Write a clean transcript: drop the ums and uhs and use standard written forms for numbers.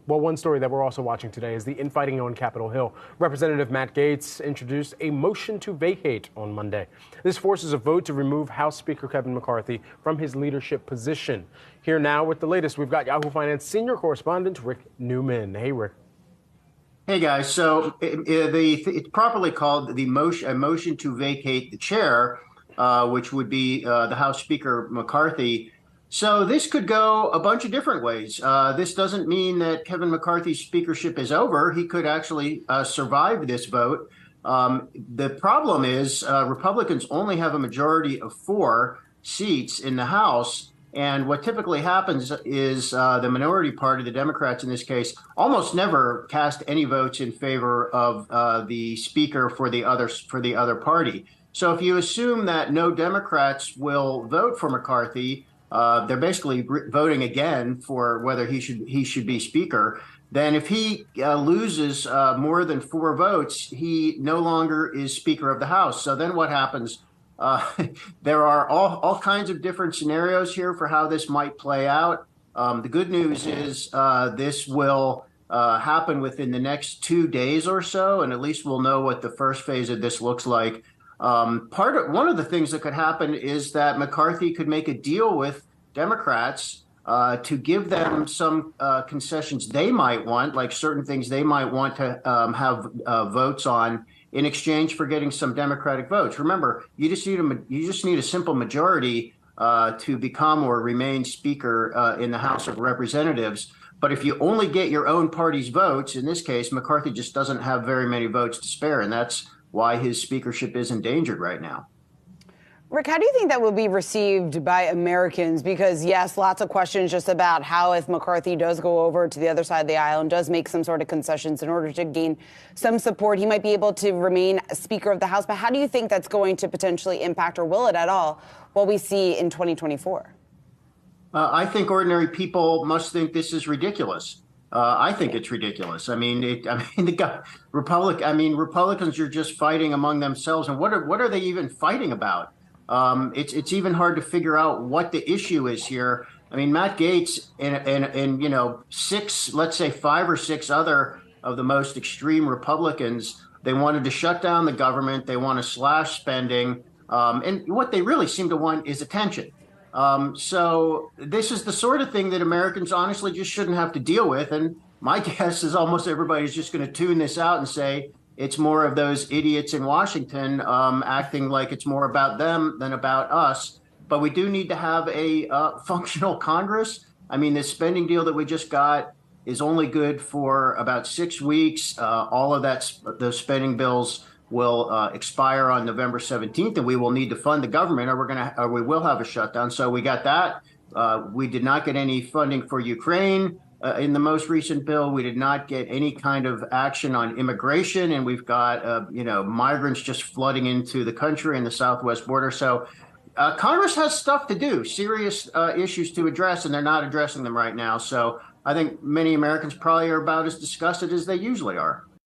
Well, one story that we're also watching today is the infighting on Capitol Hill. Representative Matt Gaetz introduced a motion to vacate on Monday. This forces a vote to remove House Speaker Kevin McCarthy from his leadership position. Here now with the latest, we've got Yahoo Finance senior correspondent Rick Newman. Hey, Rick. Hey guys, so it's properly called a motion to vacate the chair, which would be the House Speaker McCarthy. So this could go a bunch of different ways. This doesn't mean that Kevin McCarthy's speakership is over. He could actually survive this vote. The problem is Republicans only have a majority of 4 seats in the House. And what typically happens is the minority party, the Democrats in this case, almost never cast any votes in favor of the speaker for the other party. So if you assume that no Democrats will vote for McCarthy, they're basically voting again for whether he should be speaker. Then if he loses more than 4 votes, he no longer is Speaker of the House. So then what happens? There are all kinds of different scenarios here for how this might play out. The good news is this will happen within the next 2 days or so, and at least we'll know what the first phase of this looks like. One of the things that could happen is that McCarthy could make a deal with Democrats to give them some concessions they might want, like certain things they might want to have votes on in exchange for getting some Democratic votes. Remember, you just need a simple majority to become or remain Speaker in the House of Representatives. But if you only get your own party's votes, in this case, McCarthy just doesn't have very many votes to spare, and that's why his speakership is endangered right now. Rick, how do you think that will be received by Americans? Because, yes, lots of questions just about how if McCarthy does go over to the other side of the aisle and does make some sort of concessions in order to gain some support, he might be able to remain Speaker of the House. But how do you think that's going to potentially impact, or will it at all, what we see in 2024? I think ordinary people must think this is ridiculous. I think it's ridiculous. Republicans are just fighting among themselves. And what are they even fighting about? It's even hard to figure out what the issue is here. I mean, Matt Gaetz and 6, let's say 5 or 6 other of the most extreme Republicans, they wanted to shut down the government. They want to slash spending. And what they really seem to want is attention. So this is the sort of thing that Americans honestly just shouldn't have to deal with. And my guess is almost everybody's just going to tune this out and say it's more of those idiots in Washington acting like it's more about them than about us. But we do need to have a functional Congress. I mean, this spending deal that we just got is only good for about 6 weeks. All of those spending bills will expire on November 17th, and we will need to fund the government, or we will have a shutdown. So we got that. We did not get any funding for Ukraine in the most recent bill. We did not get any kind of action on immigration, and we've got migrants just flooding into the country in the southwest border. So Congress has stuff to do, serious issues to address, and they're not addressing them right now. So I think many Americans probably are about as disgusted as they usually are.